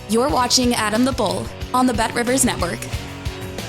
You're watching Adam the Bull on the Bet Rivers Network.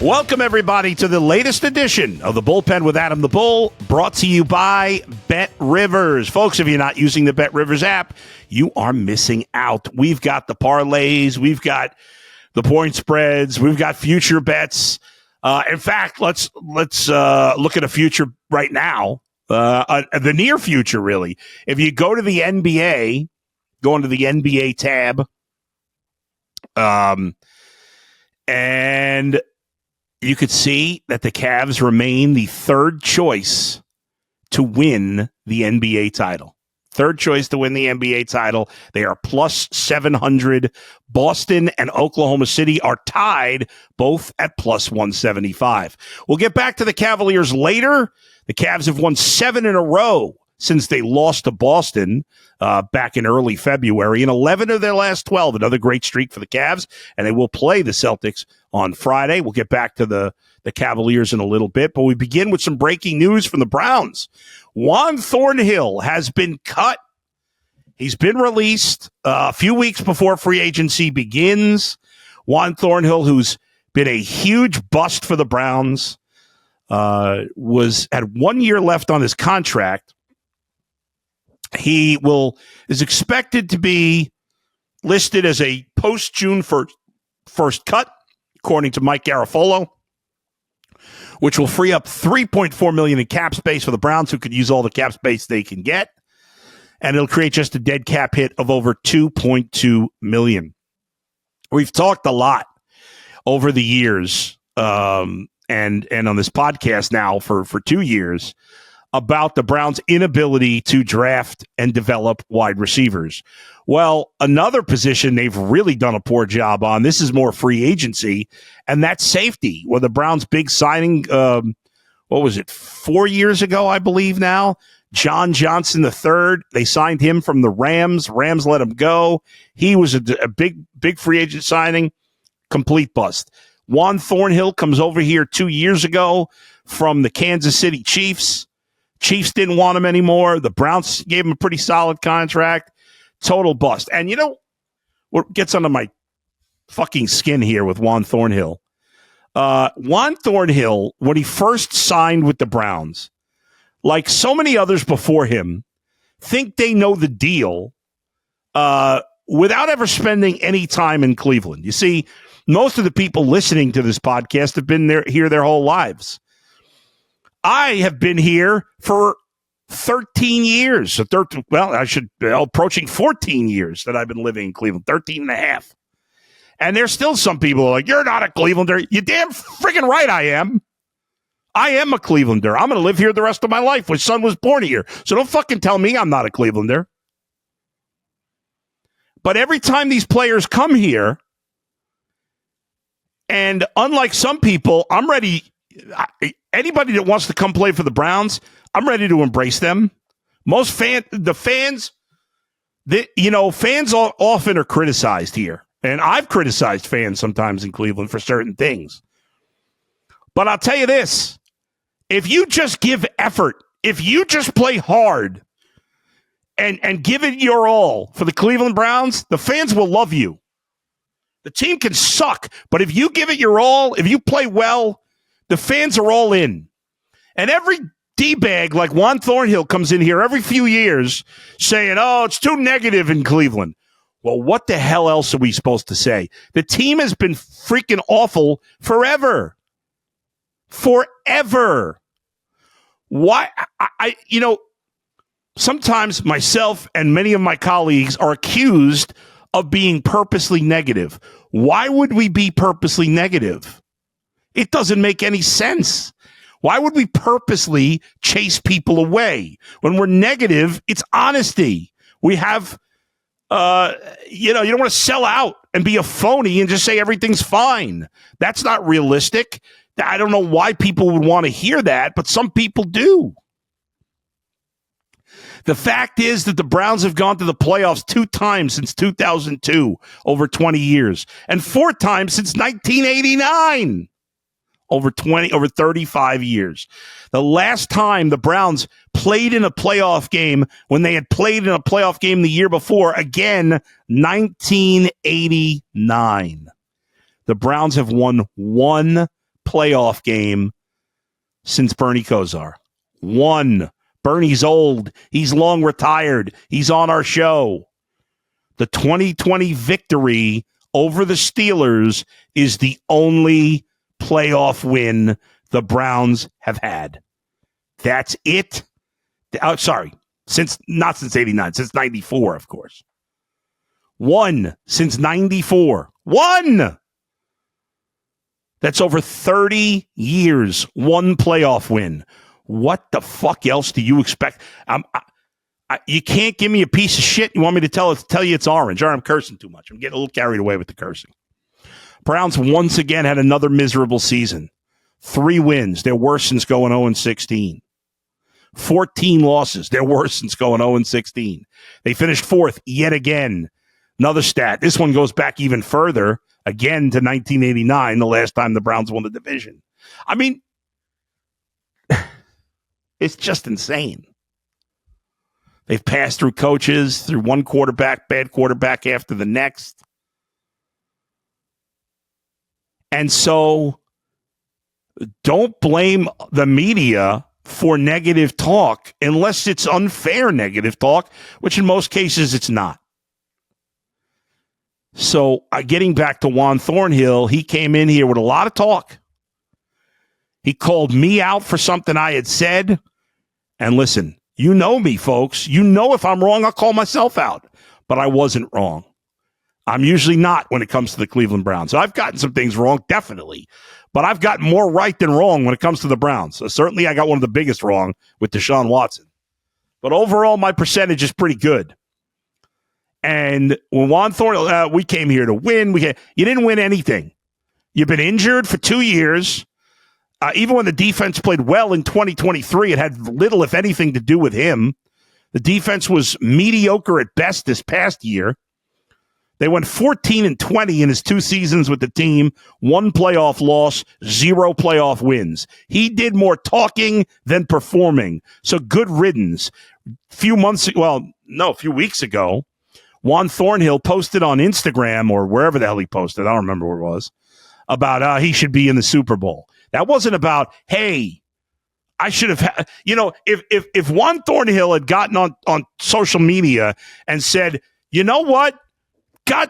Welcome, everybody, to the latest edition of the Bullpen with Adam the Bull, brought to you by Bet Rivers. Folks, if you're not using the Bet Rivers app, you are missing out. We've got the parlays, we've got the point spreads, we've got future bets. In fact, let's look at a future right now, the near future, really. If you go to the NBA, go into the NBA tab, and you could see that the Cavs remain the third choice to win the NBA title. Third choice to win the NBA title. They are plus 700. Boston and Oklahoma City are tied, both at plus 175. We'll get back to the Cavaliers later. The Cavs have won 7 in a row since they lost to Boston back in early February. In 11 of their last 12, another great streak for the Cavs, and they will play the Celtics on Friday. We'll get back to the Cavaliers in a little bit, but we begin with some breaking news from the Browns. Juan Thornhill has been cut. He's been released a few weeks before free agency begins. Juan Thornhill, who's been a huge bust for the Browns, had 1 year left on his contract. He is expected to be listed as a post-June first cut, according to Mike Garafolo, which will free up $3.4 million in cap space for the Browns, who could use all the cap space they can get, and it'll create just a dead cap hit of over $2.2 million. We've talked a lot over the years, and on this podcast now for 2 years, about the Browns' inability to draft and develop wide receivers. Well, another position they've really done a poor job on, this is more free agency, and that's safety. Well, the Browns' big signing, 4 years ago, I believe now, John Johnson III, they signed him from the Rams. Rams let him go. He was a big free agent signing, complete bust. Juan Thornhill comes over here 2 years ago from the Kansas City Chiefs. Chiefs didn't want him anymore. The Browns gave him a pretty solid contract. Total bust. And you know what gets under my fucking skin here with Juan Thornhill? Juan Thornhill, when he first signed with the Browns, like so many others before him, think they know the deal without ever spending any time in Cleveland. You see, most of the people listening to this podcast have been here their whole lives. I have been here for 13 years. Approaching 14 years that I've been living in Cleveland, 13 and a half. And there's still some people who are like, you're not a Clevelander. You damn freaking right I am. I am a Clevelander. I'm going to live here the rest of my life. My son was born here. So don't fucking tell me I'm not a Clevelander. But every time these players come here, and unlike some people, I'm ready. Anybody that wants to come play for the Browns, I'm ready to embrace them. Fans often are criticized here. And I've criticized fans sometimes in Cleveland for certain things. But I'll tell you this. If you just give effort, if you just play hard and give it your all for the Cleveland Browns, the fans will love you. The team can suck, but if you give it your all, if you play well, the fans are all in. And every D-bag like Juan Thornhill comes in here every few years saying, oh, it's too negative in Cleveland. Well, what the hell else are we supposed to say? The team has been freaking awful forever. Forever. Why? Sometimes myself and many of my colleagues are accused of being purposely negative. Why would we be purposely negative? It doesn't make any sense. Why would we purposely chase people away? When we're negative, it's honesty. We have, you don't want to sell out and be a phony and just say everything's fine. That's not realistic. I don't know why people would want to hear that, but some people do. The fact is that the Browns have gone to the playoffs 2 times since 2002, over 20 years, and 4 times since 1989. over 35 years. The last time the Browns played in a playoff game, when they had played in a playoff game the year before, again, 1989. The Browns have won one playoff game since Bernie Kosar. One. Bernie's old. He's long retired. He's on our show. The 2020 victory over the Steelers is the only playoff win the Browns have had. That's it. Oh, sorry. Not since 89, since 94, of course. One since 94. One! That's over 30 years. One playoff win. What the fuck else do you expect? You can't give me a piece of shit. You want me to tell you it's orange. Or I'm cursing too much. I'm getting a little carried away with the cursing. Browns once again had another miserable season. 3 wins. They're worse since going 0-16. 14 losses. They're worse since going 0-16. They finished 4th yet again. Another stat. This one goes back even further, again to 1989, the last time the Browns won the division. I mean, it's just insane. They've passed through coaches, through one quarterback, bad quarterback after the next. And so don't blame the media for negative talk unless it's unfair negative talk, which in most cases it's not. So getting back to Juan Thornhill, he came in here with a lot of talk. He called me out for something I had said. And listen, you know me, folks. You know if I'm wrong, I'll call myself out. But I wasn't wrong. I'm usually not when it comes to the Cleveland Browns. I've gotten some things wrong, definitely. But I've gotten more right than wrong when it comes to the Browns. So certainly I got one of the biggest wrong with Deshaun Watson. But overall, my percentage is pretty good. And when Juan Thornhill, we came here to win. You didn't win anything. You've been injured for 2 years. Even when the defense played well in 2023, it had little, if anything, to do with him. The defense was mediocre at best this past year. They went 14-20 in his 2 seasons with the team, 1 playoff loss, 0 playoff wins. He did more talking than performing. So good riddance. A few weeks ago, Juan Thornhill posted on Instagram or wherever the hell he posted, I don't remember where it was, about he should be in the Super Bowl. That wasn't about, hey, I should have, if Juan Thornhill had gotten on social media and said, you know what? God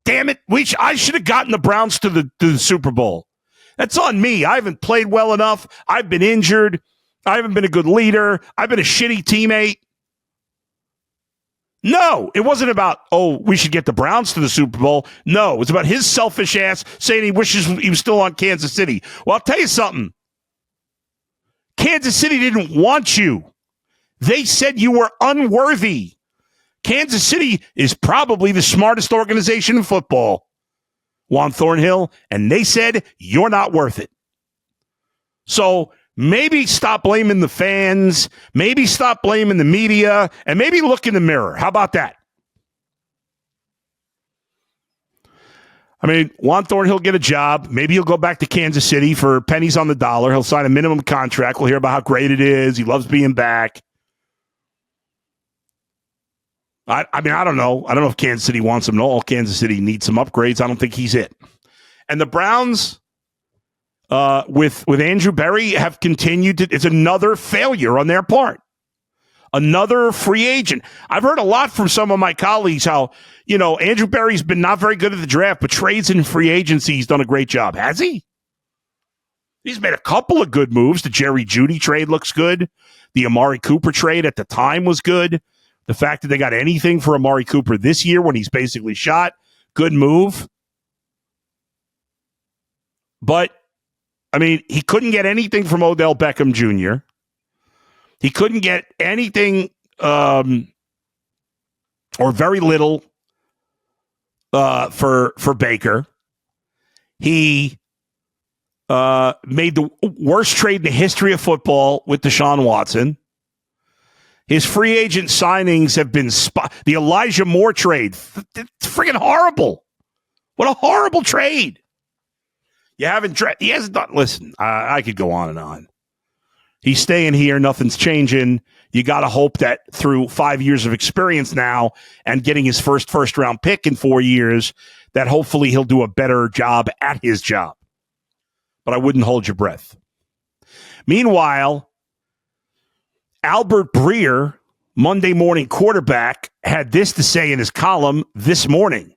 damn it, I should have gotten the Browns to the Super Bowl. That's on me. I haven't played well enough. I've been injured. I haven't been a good leader. I've been a shitty teammate. No, it wasn't about, we should get the Browns to the Super Bowl. No, it was about his selfish ass saying he wishes he was still on Kansas City. Well, I'll tell you something. Kansas City didn't want you. They said you were unworthy. Kansas City is probably the smartest organization in football, Juan Thornhill, and they said you're not worth it. So maybe stop blaming the fans, maybe stop blaming the media, and maybe look in the mirror. How about that? I mean, Juan Thornhill get a job. Maybe he'll go back to Kansas City for pennies on the dollar. He'll sign a minimum contract. We'll hear about how great it is. He loves being back. I don't know. I don't know if Kansas City wants him at all. Kansas City needs some upgrades. I don't think he's it. And the Browns, with Andrew Berry, have continued to. It's another failure on their part. Another free agent. I've heard a lot from some of my colleagues how, Andrew Berry's been not very good at the draft, but trades and free agency, he's done a great job. Has he? He's made a couple of good moves. The Jerry Jeudy trade looks good. The Amari Cooper trade at the time was good. The fact that they got anything for Amari Cooper this year when he's basically shot, good move. But, he couldn't get anything from Odell Beckham Jr. He couldn't get anything or very little for Baker. He made the worst trade in the history of football with Deshaun Watson. His free agent signings have been the Elijah Moore trade. It's freaking horrible. What a horrible trade. You haven't. He hasn't done. Listen, I could go on and on. He's staying here. Nothing's changing. You got to hope that through 5 years of experience now and getting his first round pick in 4 years, that hopefully he'll do a better job at his job. But I wouldn't hold your breath. Meanwhile, Albert Breer, Monday morning quarterback, had this to say in his column this morning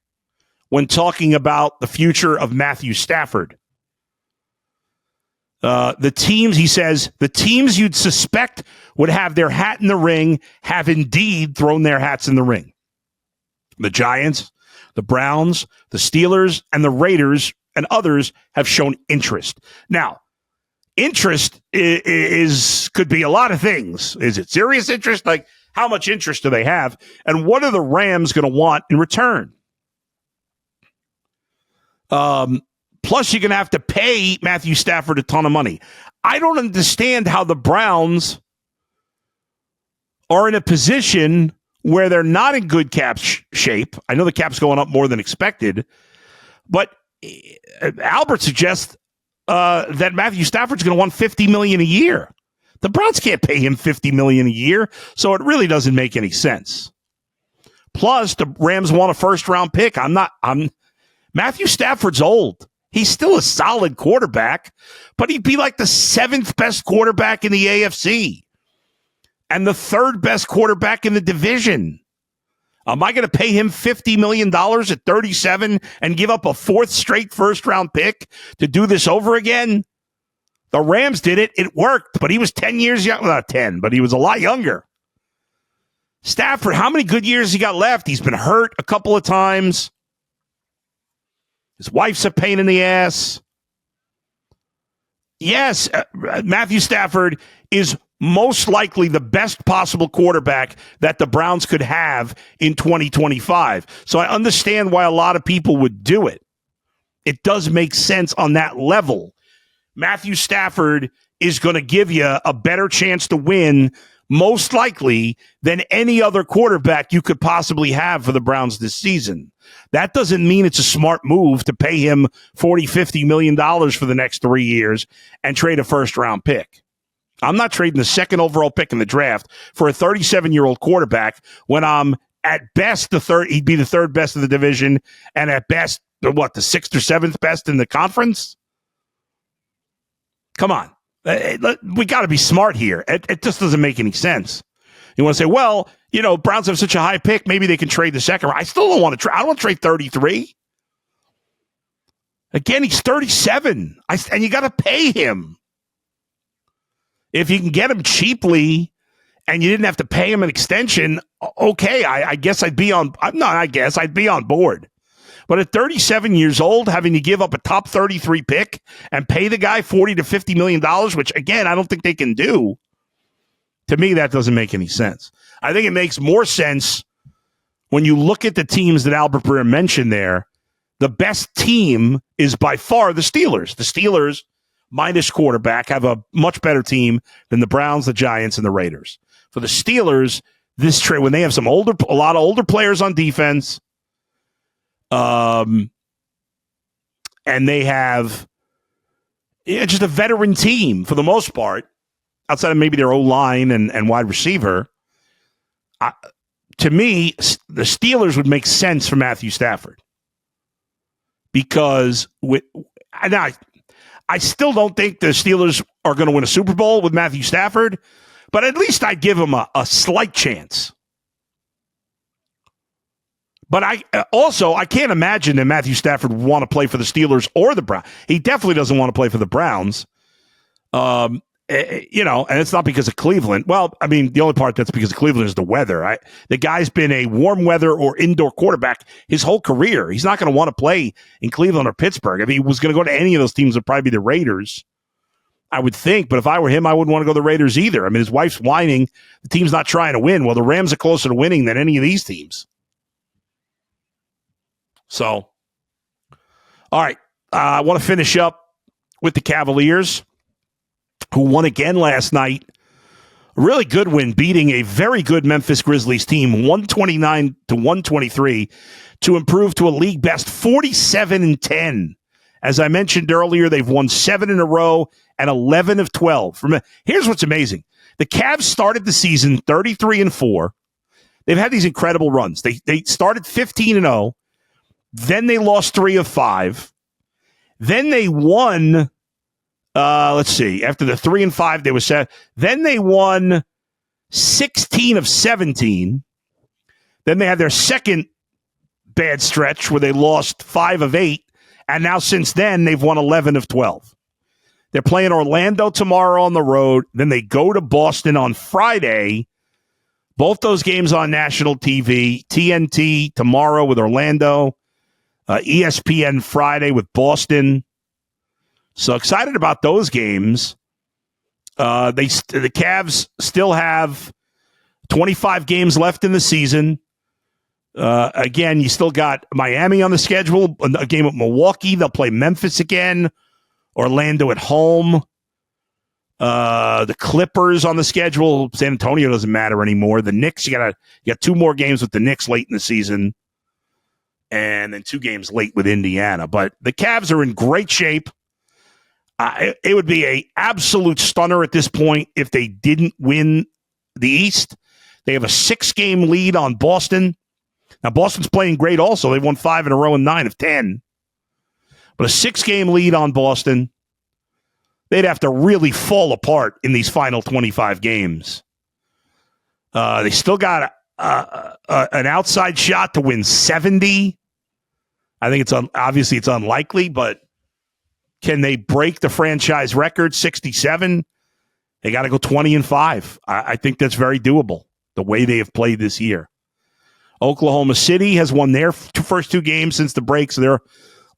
when talking about the future of Matthew Stafford. The teams, he says, the teams you'd suspect would have their hat in the ring have indeed thrown their hats in the ring. The Giants, the Browns, the Steelers, and the Raiders and others have shown interest. Now, interest could be a lot of things. Is it serious interest? Like, how much interest do they have? And what are the Rams going to want in return? Plus, you're going to have to pay Matthew Stafford a ton of money. I don't understand how the Browns are in a position where they're not in good cap shape. I know the cap's going up more than expected, but Albert suggests that Matthew Stafford's going to want $50 million a year. The Browns can't pay him $50 million a year, so it really doesn't make any sense. Plus, the Rams want a first-round pick. Matthew Stafford's old. He's still a solid quarterback, but he'd be like the 7th best quarterback in the AFC and the 3rd best quarterback in the division. Am I going to pay him $50 million at 37 and give up a 4th straight first-round pick to do this over again? The Rams did it. It worked, but he was 10 years young. Not 10, but he was a lot younger. Stafford, how many good years he got left? He's been hurt a couple of times. His wife's a pain in the ass. Yes, Matthew Stafford is most likely the best possible quarterback that the Browns could have in 2025. So I understand why a lot of people would do it. It does make sense on that level. Matthew Stafford is going to give you a better chance to win, most likely, than any other quarterback you could possibly have for the Browns this season. That doesn't mean it's a smart move to pay him $40, $50 million for the next 3 years and trade a first-round pick. I'm not trading the 2nd overall pick in the draft for a 37-year-old quarterback when I'm at best he'd be the 3rd best of the division, and at best, the 6th or 7th best in the conference? Come on. We got to be smart here. It just doesn't make any sense. You want to say, well, Browns have such a high pick, maybe they can trade the 2nd. I still don't want to trade. I don't want to trade 33. Again, he's 37, and you got to pay him. If you can get him cheaply and you didn't have to pay him an extension, okay, I guess I'd be on. I'd be on board. But at 37 years old, having to give up a top 33 pick and pay the guy $40 to $50 million, which, again, I don't think they can do, to me, that doesn't make any sense. I think it makes more sense when you look at the teams that Albert Breer mentioned there. The best team is by far the Steelers. The Steelers, minus quarterback, have a much better team than the Browns, the Giants, and the Raiders. For the Steelers, this trade, when they have a lot of older players on defense, and they have just a veteran team for the most part, outside of maybe their O-line and wide receiver. To me, the Steelers would make sense for Matthew Stafford because I still don't think the Steelers are going to win a Super Bowl with Matthew Stafford, but at least I'd give him a slight chance. But I can't imagine that Matthew Stafford would want to play for the Steelers or the Browns. He definitely doesn't want to play for the Browns. And it's not because of Cleveland. Well, I mean, the only part that's because of Cleveland is the weather. The guy's been a warm weather or indoor quarterback his whole career. He's not going to want to play in Cleveland or Pittsburgh. If he was going to go to any of those teams, it would probably be the Raiders, I would think. But if I were him, I wouldn't want to go to the Raiders either. I mean, his wife's whining. The team's not trying to win. Well, the Rams are closer to winning than any of these teams. So, all right. I want to finish up with the Cavaliers, who won again last night. A really good win, beating a very good Memphis Grizzlies team, 129 to 123, to improve to a league best 47-10 As I mentioned earlier, they've won 7 in a row and 11 of 12. Here's what's amazing. The Cavs started the season 33-4. They've had these incredible runs. They started 15-0. Then they lost 3 of 5. Then they won, after the 3 and 5, they were set. Then they won 16 of 17. Then they had their second bad stretch where they lost 5 of 8. And now since then, they've won 11 of 12. They're playing Orlando tomorrow on the road. Then they go to Boston on Friday. Both those games on national TV. TNT tomorrow with Orlando. ESPN Friday with Boston. So excited about those games. The Cavs still have 25 games left in the season. Again, you still got Miami on the schedule, a game at Milwaukee. They'll play Memphis again. Orlando at home. The Clippers on the schedule. San Antonio doesn't matter anymore. The Knicks, you got 2 more games with the Knicks late in the season. And then 2 games late with Indiana. But the Cavs are in great shape. It would be an absolute stunner at this point if they didn't win the East. They have a 6-game lead on Boston. Now, Boston's playing great also. They've won 5 in a row and 9 of 10. But a 6-game lead on Boston. They'd have to really fall apart in these final 25 games. They still got an outside shot to win 70. I think obviously it's unlikely, but can they break the franchise record, 67? They got to go 20-5. I think that's very doable, the way they have played this year. Oklahoma City has won their first 2 games since the break, so they're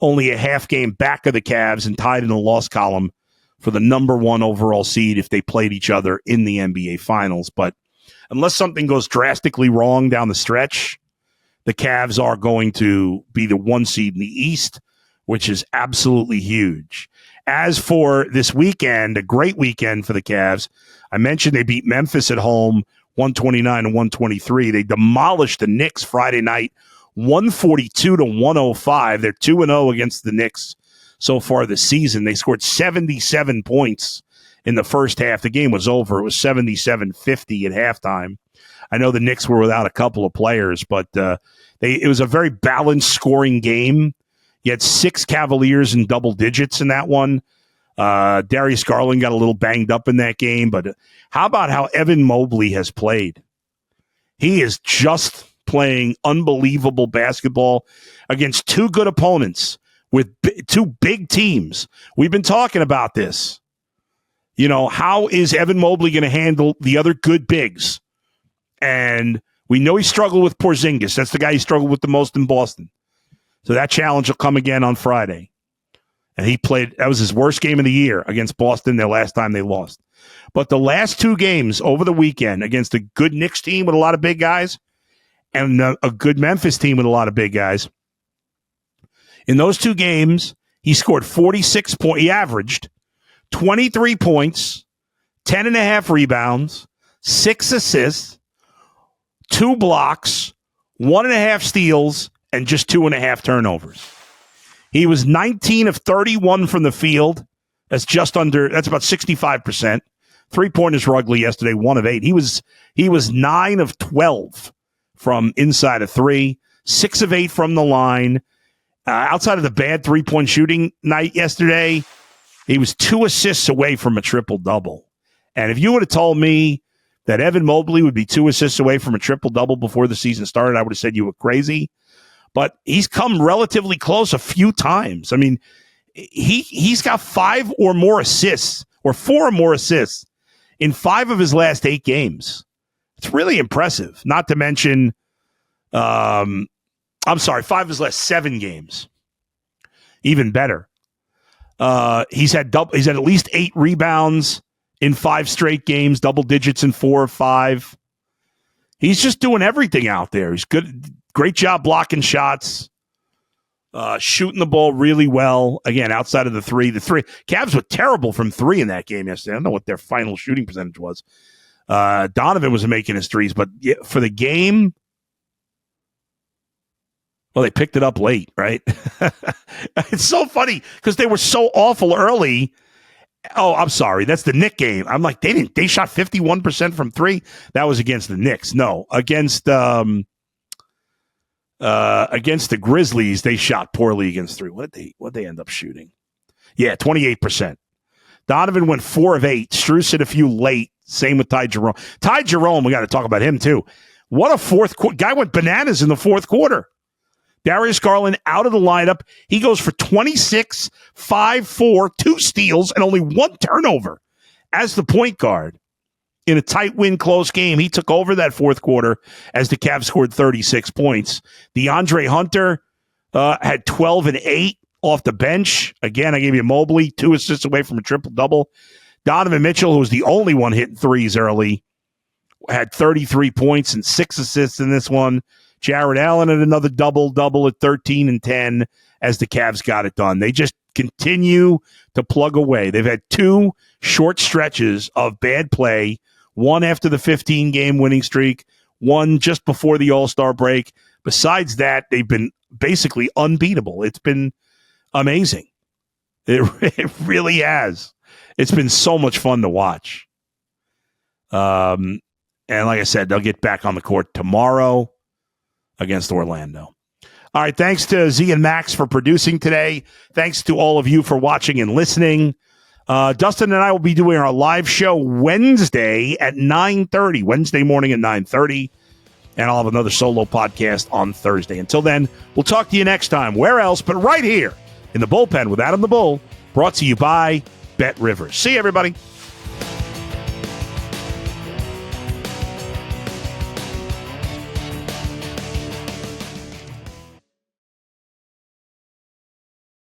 only a half game back of the Cavs and tied in the loss column for the number 1 overall seed if they played each other in the NBA Finals. But unless something goes drastically wrong down the stretch, the Cavs are going to be the 1 seed in the East, which is absolutely huge. As for this weekend, a great weekend for the Cavs. I mentioned they beat Memphis at home, 129-123. They demolished the Knicks Friday night, 142-105. They're 2-0 against the Knicks so far this season. They scored 77 points in the first half. The game was over. It was 77-50 at halftime. I know the Knicks were without a couple of players, but it was a very balanced scoring game. You had 6 Cavaliers in double digits in that one. Darius Garland got a little banged up in that game, but how about how Evan Mobley has played? He is just playing unbelievable basketball against 2 good opponents with 2 big teams. We've been talking about this. You know, how is Evan Mobley going to handle the other good bigs? And we know he struggled with Porzingis. That's the guy he struggled with the most in Boston. So that challenge will come again on Friday. And that was his worst game of the year against Boston, their last time they lost. But the last 2 games over the weekend against a good Knicks team with a lot of big guys and a good Memphis team with a lot of big guys, in those 2 games, he scored 46 points. He averaged 23 points, 10.5 rebounds, 6 assists, 2 blocks, 1.5 steals, and just 2.5 turnovers. He was 19 of 31 from the field. That's about 65%. 3-pointers were ugly yesterday, 1 of 8. He was 9 of 12 from inside of 3, 6 of 8 from the line. Outside of the bad 3-point shooting night yesterday, he was 2 assists away from a triple-double. And if you would have told me that Evan Mobley would be 2 assists away from a triple-double before the season started, I would have said you were crazy. But he's come relatively close a few times. I mean, he's got 5 or more assists, or 4 or more assists in 5 of his last 8 games. It's really impressive. Not to mention, 5 of his last 7 games. Even better. He's had at least 8 rebounds in 5 straight games, double digits in 4 or 5. He's just doing everything out there. He's good. Great job blocking shots, shooting the ball really well. Again, outside of the 3. The Cavs were terrible from 3 in that game yesterday. I don't know what their final shooting percentage was. Donovan was making his threes, but for the game, Well, they picked it up late, right? It's so funny because they were so awful early. Oh, I'm sorry. That's the Knicks game. I'm like, they shot 51% from three. That was against the Knicks. No, against the Grizzlies, they shot poorly against three. What did they end up shooting? Yeah, 28%. Donovan went 4 of 8. Strus hit a few late. Same with Ty Jerome. Ty Jerome, we got to talk about him too. What a fourth quarter. Guy went bananas in the fourth quarter. Darius Garland out of the lineup. He goes for 26, 5, 4, 2 steals, and only 1 turnover as the point guard. In a tight win close game, he took over that fourth quarter as the Cavs scored 36 points. DeAndre Hunter had 12 and 8 off the bench. Again, I gave you Mobley, 2 assists away from a triple-double. Donovan Mitchell, who was the only one hitting threes early, had 33 points and 6 assists in this one. Jared Allen had another double-double at 13 and 10 as the Cavs got it done. They just continue to plug away. They've had 2 short stretches of bad play, one after the 15-game winning streak, one just before the All-Star break. Besides that, they've been basically unbeatable. It's been amazing. It really has. It's been so much fun to watch. And like I said, they'll get back on the court tomorrow against Orlando. All right, thanks to Z and Max for producing today. Thanks to all of you for watching and listening. Dustin and I will be doing our live show Wednesday at 9:30, Wednesday morning at 9:30, and I'll have another solo podcast on Thursday. Until then, we'll talk to you next time. Where else but right here in the Bullpen with Adam the Bull, brought to you by Bet Rivers. See you, everybody.